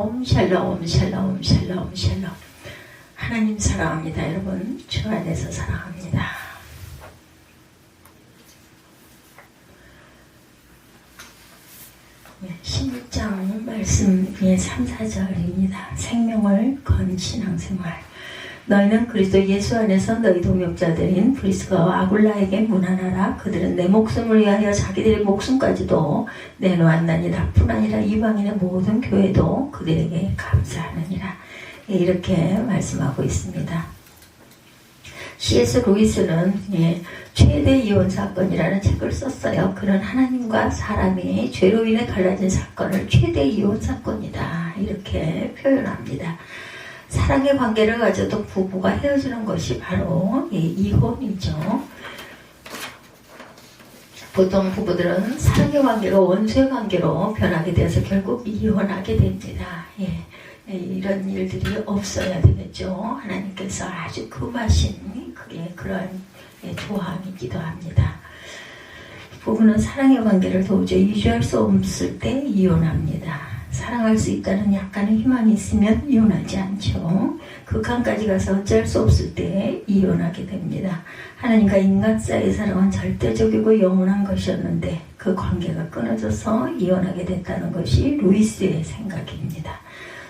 샬롬 샬롬 샬롬 샬롬 샬롬. 하나님 사랑합니다. 여러분 주 안에서 사랑합니다. 네, 16장 말씀 3, 4절입니다. 생명을 건 신앙생활. 너희는 그리스도 예수 안에서 너희 동역자들인 브리스가와 아굴라에게 문안하라. 그들은 내 목숨을 위하여 자기들의 목숨까지도 내놓았나니라. 뿐 아니라 이방인의 모든 교회도 그들에게 감사하느니라. 이렇게 말씀하고 있습니다. C.S. 루이스는 최대 이혼 사건이라는 책을 썼어요. 그런 하나님과 사람이 죄로 인해 갈라진 사건을 최대 이혼 사건이다 이렇게 표현합니다. 사랑의 관계를 가져도 부부가 헤어지는 것이 바로 이혼이죠. 보통 부부들은 사랑의 관계가 원수의 관계로 변하게 되어서 결국 이혼하게 됩니다. 이런 일들이 없어야 되겠죠. 하나님께서 아주 금하신 그게 그런 조항이기도 합니다. 부부는 사랑의 관계를 도저히 유지할 수 없을 때 이혼합니다. 사랑할 수 있다는 약간의 희망이 있으면 이혼하지 않죠. 극한까지 가서 어쩔 수 없을 때 이혼하게 됩니다. 하나님과 인간 사이의 사랑은 절대적이고 영원한 것이었는데 그 관계가 끊어져서 이혼하게 됐다는 것이 루이스의 생각입니다.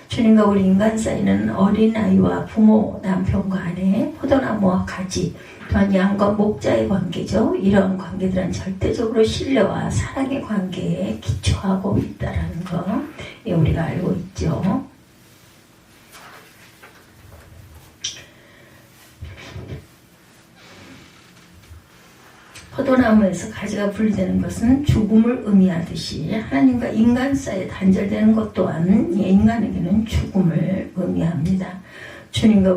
주님과 우리 인간 사이는 어린아이와 부모, 남편과 아내, 포도나무와 가지, 또한 양과 목자의 관계죠. 이런 관계들은 절대적으로 신뢰와 사랑의 관계에 기초하고 있다는 거 우리가 알고 있죠. 포도나무에서 가지가 분리되는 것은 죽음을 의미하듯이 하나님과 인간 사이에 단절되는 것 또한 인간에게는 죽음을 의미합니다. 주님과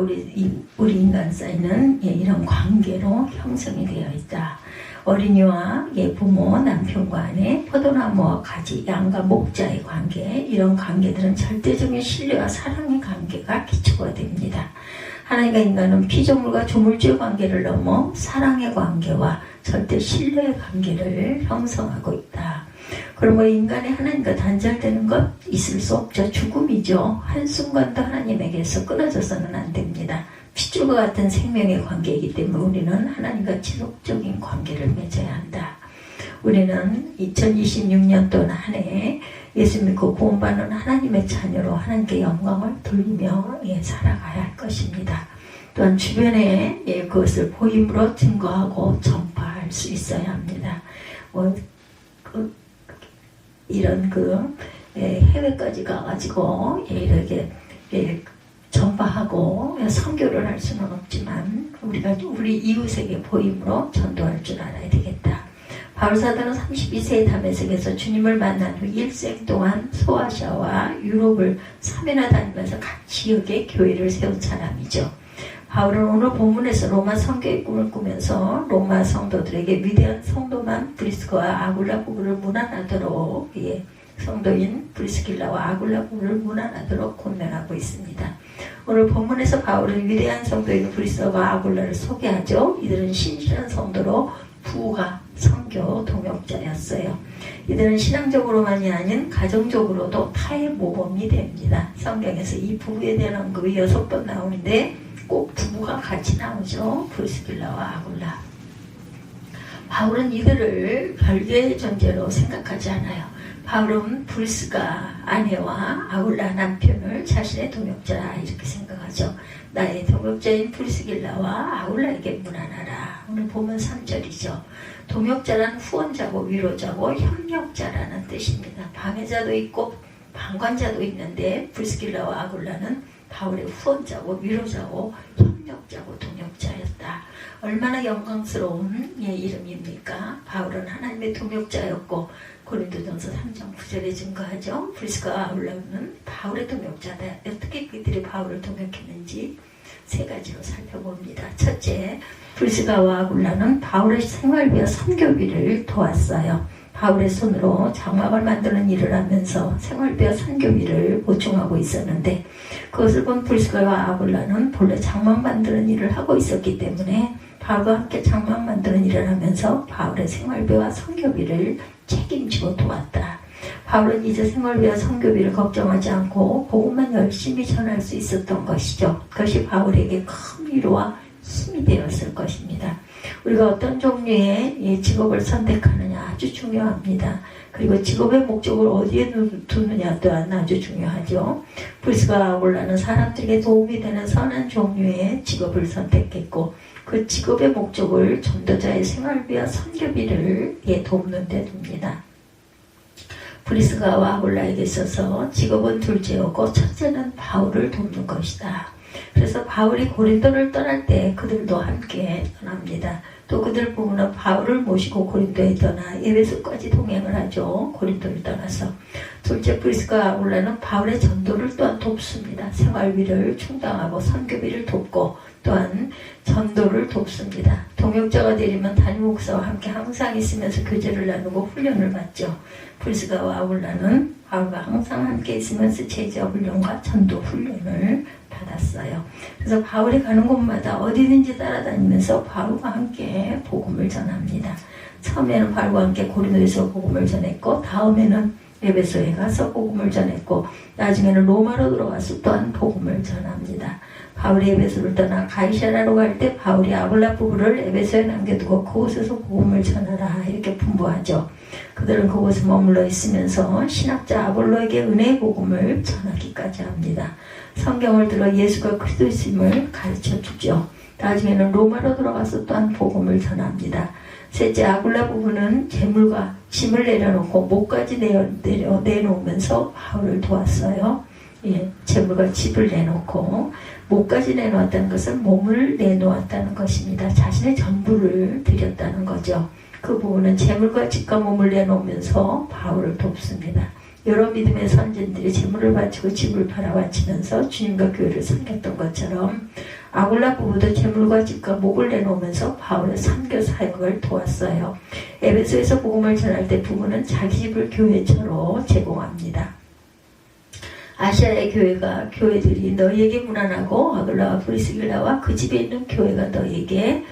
우리 인간 사이는 이런 관계로 형성이 되어 있다. 어린이와 부모, 남편과 아내, 포도나무와 가지, 양과 목자의 관계, 이런 관계들은 절대적인 신뢰와 사랑의 관계가 기초가 됩니다. 하나님과 인간은 피조물과 조물주의 관계를 넘어 사랑의 관계와 절대 신뢰의 관계를 형성하고 있다. 그러므로 인간이 하나님과 단절되는 것 있을 수 없죠. 죽음이죠. 한순간도 하나님에게서 끊어져서는 안 됩니다. 핏줄과 같은 생명의 관계이기 때문에 우리는 하나님과 지속적인 관계를 맺어야 한다. 우리는 2026년도 한 해 예수 믿고 구원받는 하나님의 자녀로 하나님께 영광을 돌리며 살아가야 할 것입니다. 또한 주변에 그것을 보임으로 증거하고 전파할 수 있어야 합니다. 이런 해외까지 가가지고 이렇게 전파하고 선교를 할 수는 없지만 우리가 우리 이웃에게 보임으로 전도할 줄 알아야 되겠다. 바울사도는 32세의 다메섹에서 주님을 만난 후 일생 동안 소아시아와 유럽을 3회나 다니면서 각 지역에 교회를 세운 사람이죠. 바울은 오늘 본문에서 로마 성교의 꿈을 꾸면서 로마 성도들에게 위대한 성도만 브리스가와 아굴라 부부를 문안하도록 성도인 브리스길라와 아굴라 부부를 문안하도록 권면하고 있습니다. 오늘 본문에서 바울은 위대한 성도인 브리스가와 아굴라를 소개하죠. 이들은 신실한 성도로 부부가 선교 동역자였어요. 이들은 신앙적으로만이 아닌 가정적으로도 타의 모범이 됩니다. 성경에서 이 부부에 대한 언급이 6번 나오는데 꼭 부부가 같이 나오죠. 브리스길라와 아굴라. 바울은 이들을 별개의 존재로 생각하지 않아요. 바울은 브리스가 아내와 아굴라 남편을 자신의 동역자라 이렇게 생각하죠. 나의 동역자인 브리스길라와 아굴라에게 문안하라. 오늘 보면 3절이죠. 동역자란 후원자고 위로자고 협력자라는 뜻입니다. 방해자도 있고 방관자도 있는데 브리스길라와 아굴라는 바울의 후원자고 위로자고 협력자고 동역자였다. 얼마나 영광스러운 이름입니까? 바울은 하나님의 동역자였고 고린도전서 3장 9절에 증거하죠. 브리스가와 아굴라는 바울의 동역자다. 어떻게 그들이 바울을 동역했는지 3가지로 살펴봅니다. 첫째, 브리스가와 아굴라는 바울의 생활비와 선교비를 도왔어요. 바울의 손으로 장막을 만드는 일을 하면서 생활비와 선교비를 보충하고 있었는데 그것을 본 브리스가와 아굴라는 본래 장막 만드는 일을 하고 있었기 때문에 바울과 함께 장막 만드는 일을 하면서 바울의 생활비와 선교비를 책임지고 도왔다. 바울은 이제 생활비와 선교비를 걱정하지 않고 복음만 열심히 전할 수 있었던 것이죠. 그것이 바울에게 큰 위로와 힘이 되었을 것입니다. 우리가 어떤 종류의 직업을 선택하느냐 아주 중요합니다. 그리고 직업의 목적을 어디에 두느냐 또한 아주 중요하죠. 브리스가와 아굴라는 사람들에게 도움이 되는 선한 종류의 직업을 선택했고 그 직업의 목적을 전도자의 생활비와 선교비를 돕는 데 둡니다. 브리스가와 아굴라에게 있어서 직업은 둘째였고 첫째는 바울을 돕는 것이다. 그래서 바울이 고린도를 떠날 때 그들도 함께 떠납니다. 또 그들 부부는 바울을 모시고 고린도에 떠나 에베소까지 동행을 하죠. 고린도를 떠나서. 둘째 브리스가와 아굴라는 바울의 전도를 또한 돕습니다. 생활비를 충당하고 선교비를 돕고 또한 전도를 돕습니다. 동역자가 되려면 담임 목사와 함께 항상 있으면서 교제를 나누고 훈련을 받죠. 브리스가와 아굴라는 바울과 항상 함께 있으면서 제자 훈련과 전도 훈련을 받았어요. 그래서 바울이 가는 곳마다 어디든지 따라다니면서 바울과 함께 복음을 전합니다. 처음에는 바울과 함께 고린도에서 복음을 전했고 다음에는 에베소에 가서 복음을 전했고 나중에는 로마로 들어가서 또한 복음을 전합니다. 바울이 에베소를 떠나 가이사라로 갈 때 바울이 아굴라 부부를 에베소에 남겨두고 그곳에서 복음을 전하라 이렇게 분부하죠. 그들은 그곳에 머물러 있으면서 신학자 아볼로에게 은혜의 복음을 전하기까지 합니다. 성경을 들어 예수가 그리스도이심을 가르쳐주죠. 나중에는 로마로 들어가서 또한 복음을 전합니다. 셋째 아굴라 부부는 재물과 짐을 내려놓고 목까지 내놓으면서 바울을 도왔어요. 재물과 집을 내놓고 목까지 내놓았다는 것은 몸을 내놓았다는 것입니다. 자신의 전부를 드렸다는 거죠. 그 부분은 재물과 집과 몸을 내놓으면서 바울을 돕습니다. 여러 믿음의 선진들이 재물을 바치고 집을 팔아 바치면서 주님과 교회를 섬겼던 것처럼 아굴라 부부도 재물과 집과 목을 내놓으면서 바울의 선교 사역을 도왔어요. 에베소에서 복음을 전할 때 부부는 자기 집을 교회처로 제공합니다. 아시아의 교회들이 너희에게 무난하고 아굴라와 브리스길라와 그 집에 있는 교회가 너희에게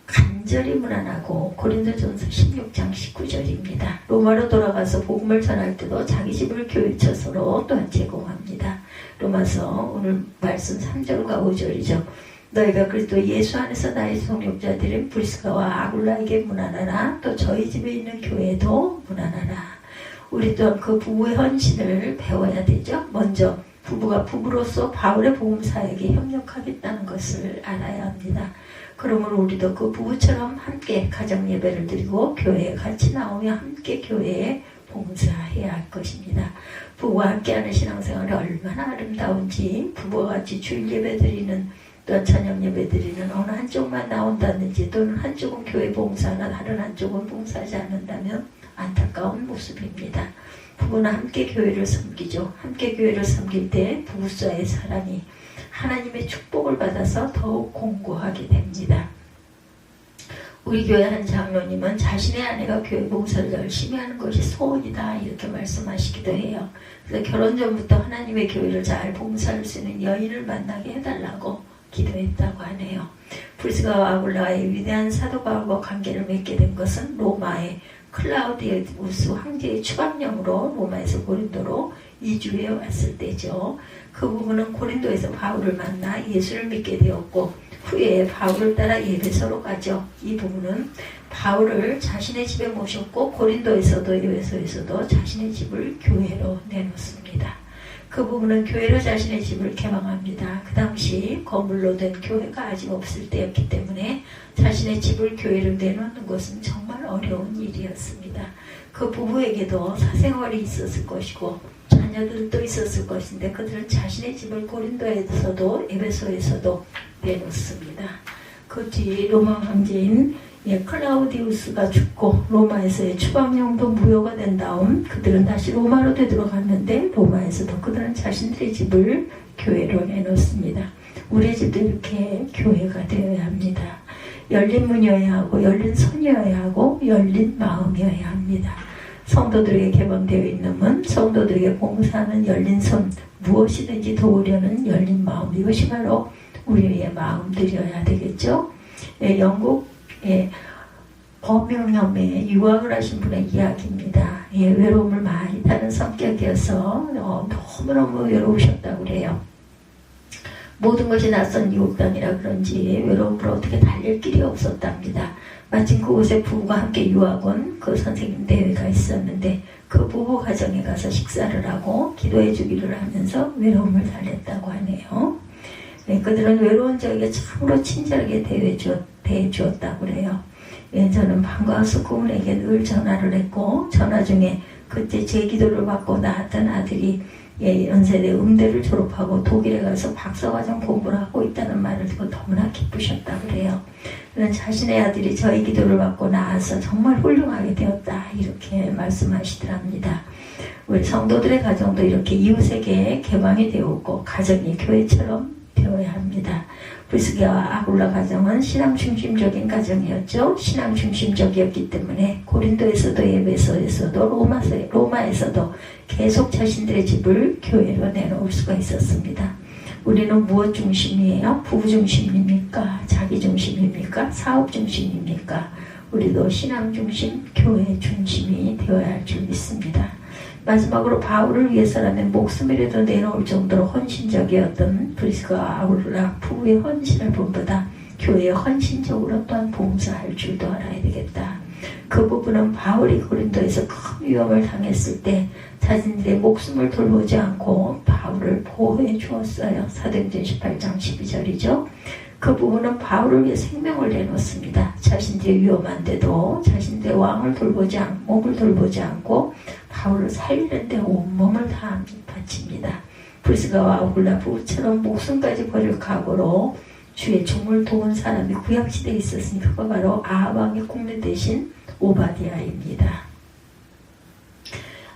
간절히 무난하고 고린도전서 16장 19절입니다. 로마로 돌아가서 복음을 전할 때도 자기 집을 교회처로 또한 제공합니다. 로마서 오늘 말씀 3절과 5절이죠. 너희가 그리스도 예수 안에서 나의 동역자들인 브리스가와 아굴라에게 무난하라. 또 저희 집에 있는 교회도 무난하라. 우리 또한 그 부부의 헌신을 배워야 되죠. 먼저 부부가 부부로서 바울의 복음 사역에 협력하겠다는 것을 알아야 합니다. 그러므로 우리도 그 부부처럼 함께 가정 예배를 드리고 교회에 같이 나오며 함께 교회에 봉사해야 할 것입니다. 부부와 함께하는 신앙생활이 얼마나 아름다운지 부부와 같이 주일 예배 드리는 또한 저녁 예배 드리는 어느 한쪽만 나온다든지 또는 한쪽은 교회 봉사하나 다른 한쪽은 봉사하지 않는다면 안타까운 모습입니다. 부부는 함께 교회를 섬기죠. 함께 교회를 섬길 때 부부사이의 사랑이 하나님의 축복을 받아서 더욱 공고하게 됩니다. 우리 교회 한 장로님은 자신의 아내가 교회 봉사를 열심히 하는 것이 소원이다 이렇게 말씀하시기도 해요. 그래서 결혼 전부터 하나님의 교회를 잘 봉사할 수 있는 여인을 만나게 해달라고 기도했다고 하네요. 브리스가와 아굴라의 위대한 사도 바울과 관계를 맺게 된 것은 로마의 클라우디우스 황제의 추방령으로 로마에서 고린도로 이주해 왔을 때죠. 그 부분은 고린도에서 바울을 만나 예수를 믿게 되었고 후에 바울을 따라 에베소로 가죠. 이 부분은 바울을 자신의 집에 모셨고 고린도에서도 에베소에서도 자신의 집을 교회로 내놓습니다. 그 부분은 교회로 자신의 집을 개방합니다. 그 당시 건물로 된 교회가 아직 없을 때였기 때문에 자신의 집을 교회로 내놓는 것은 정말 어려운 일이었습니다. 그 부부에게도 사생활이 있었을 것이고 자녀들도 있었을 것인데 그들은 자신의 집을 고린도에서도 에베소에서도 내놓습니다. 그 뒤 로마 황제인 클라우디우스가 죽고 로마에서의 추방령도 무효가 된 다음 그들은 다시 로마로 되돌아갔는데 로마에서도 그들은 자신들의 집을 교회로 내놓습니다. 우리의 집도 이렇게 교회가 되어야 합니다. 열린 문이어야 하고 열린 손이어야 하고 열린 마음이어야 합니다. 성도들에게 개방되어 있는 문, 성도들에게 봉사하는 열린 손, 무엇이든지 도우려는 열린 마음, 이것이 바로 우리의 마음들이어야 되겠죠. 영국 버밍엄에 유학을 하신 분의 이야기입니다. 예, 외로움을 많이 타는 성격이어서 너무너무 외로우셨다고 그래요. 모든 것이 낯선 미국 땅이라 그런지 외로움을 어떻게 달랠 길이 없었답니다. 마침 그곳에 부부가 함께 유학 온 그 선생님 대회가 있었는데 그 부부 가정에 가서 식사를 하고 기도해 주기를 하면서 외로움을 달랬다고 하네요. 네, 그들은 외로운 저에게 참으로 친절하게 대해 주었다고 그래요. 예, 저는 반가워서 그분에게 늘 전화를 했고 전화 중에 그때 제 기도를 받고 낳았던 아들이 연세대 음대를 졸업하고 독일에 가서 박사과정 공부를 하고 있다는 말을 듣고 너무나 기쁘셨다고 그래요. 그는 자신의 아들이 저의 기도를 받고 나와서 정말 훌륭하게 되었다 이렇게 말씀하시더랍니다. 우리 성도들의 가정도 이렇게 이웃에게 개방이 되었고 가정이 교회처럼 되어야 합니다. 브리스가와 아굴라 가정은 신앙 중심적인 가정이었죠. 신앙 중심적이었기 때문에 고린도에서도 에베소에서도 로마에서도 계속 자신들의 집을 교회로 내놓을 수가 있었습니다. 우리는 무엇 중심이에요? 부부 중심입니까? 자기 중심입니까? 사업 중심입니까? 우리도 신앙 중심, 교회 중심이 되어야 할 줄 믿습니다. 마지막으로 바울을 위해서라면 목숨이라도 내놓을 정도로 헌신적이었던 브리스가와 아굴라 부부의 헌신을 본보다 교회에 헌신적으로 또한 봉사할 줄도 알아야 되겠다. 그 부분은 바울이 고린도에서 큰 위험을 당했을 때 자신들의 목숨을 돌보지 않고 바울을 보호해 주었어요. 사도행전 18장 12절이죠. 그 부분은 바울을 위해 생명을 내놓습니다. 자신들의 위험한데도 자신들의 왕을 몸을 돌보지 않고 바울을 살리는데 온몸을 다 바칩니다. 브리스가와 아굴라 부부처럼 목숨까지 버릴 각오로 주의 종을 도운 사람이 구약시대에 있었으니 그가 바로 아합왕의 국내 대신 오바댜입니다.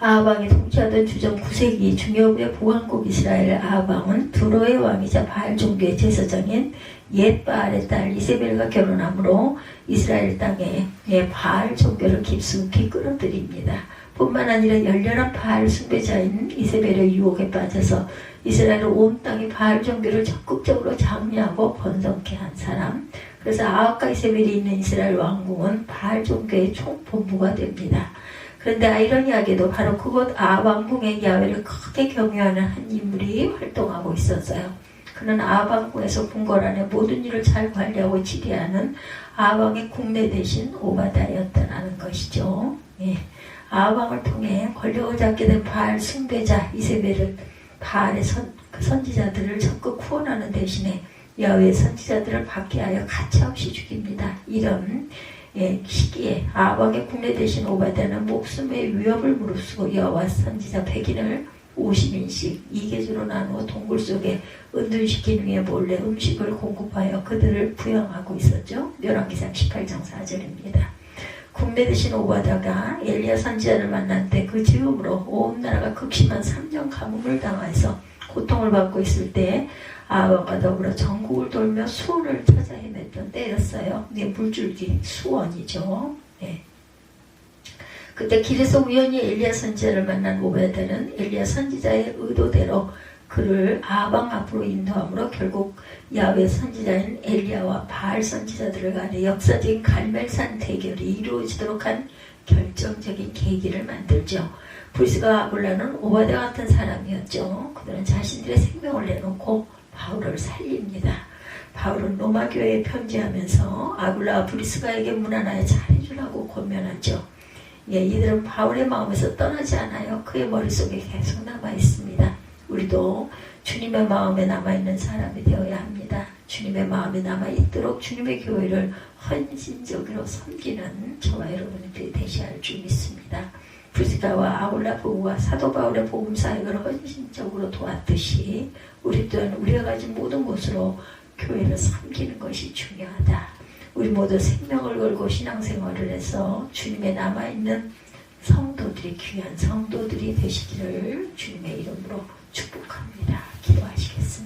아합왕이 통치하던 주전 9세기 중여부의 보왕국 이스라엘 아합왕은 두로의 왕이자 바알 종교의 제사장인 옛 바알의 딸 이세벨과 결혼하므로 이스라엘 땅에 바알 종교를 깊숙이 끌어들입니다. 뿐만 아니라 열렬한 바알 숭배자인 이세벨의 유혹에 빠져서 이스라엘 온 땅이 바알 종교를 적극적으로 장려하고 번성케 한 사람. 그래서 아합과 이세벨이 있는 이스라엘 왕궁은 바알 종교의 총본부가 됩니다. 그런데 아이러니하게도 바로 그곳 아합 왕궁의 야훼를 크게 경외하는 한 인물이 활동하고 있었어요. 그는 아합 왕궁에서 궁궐 안에 모든 일을 잘 관리하고 지휘하는 아합 왕의 국내 대신 오바댜였다는 것이죠. 예. 아합 왕을 통해 권력을 잡게 된 바알 숭배자 이세벨을 바알의 선지자들을 적극 후원하는 대신에 야훼의 선지자들을 박해하여 가차없이 죽입니다. 이런 시기에 아합 왕의 국내 대신 오바댜는 목숨의 위협을 무릅쓰고 여호와 선지자 100인을 50인씩 2계주로 나누어 동굴 속에 은둔시킨 위에 몰래 음식을 공급하여 그들을 부양하고 있었죠. 열왕기상 18장 4절입니다. 국내 대신 오바댜가 엘리야 선지자를 만난 때 그 지음으로 온 나라가 극심한 3년 가뭄을 당해서 고통을 받고 있을 때 아합과 더불어 전국을 돌며 수원을 찾아 헤맸던 때였어요. 물줄기 수원이죠. 네. 그때 길에서 우연히 엘리야 선지자를 만난 오바댜는 엘리야 선지자의 의도대로 그를 아합 왕 앞으로 인도함으로 결국 야훼 선지자인 엘리야와 바알 선지자들을 간에 역사적인 갈멜산 대결이 이루어지도록 한 결정적인 계기를 만들죠. 브리스가와 아굴라는 오바댜 같은 사람이었죠. 그들은 자신들의 생명을 내놓고 바울을 살립니다. 바울은 로마 교회에 편지하면서 아굴라와 브리스가에게 문안하여 잘해주라고 권면하죠. 이들은 바울의 마음에서 떠나지 않아요. 그의 머릿속에 계속 남아있습니다. 우리도 주님의 마음에 남아있는 사람이 되어야 합니다. 주님의 마음에 남아있도록 주님의 교회를 헌신적으로 섬기는 저와 여러분이 되셔야 할 줄 믿습니다. 브리스가와 아굴라 부부가 사도 바울의 복음 사역을 헌신적으로 도왔듯이 우리 또한 우리가 가진 모든 것으로 교회를 섬기는 것이 중요하다. 우리 모두 생명을 걸고 신앙생활을 해서 주님에 남아있는 성도들이 귀한 성도들이 되시기를 주님의 이름으로 축복합니다. 기도하시겠습니다.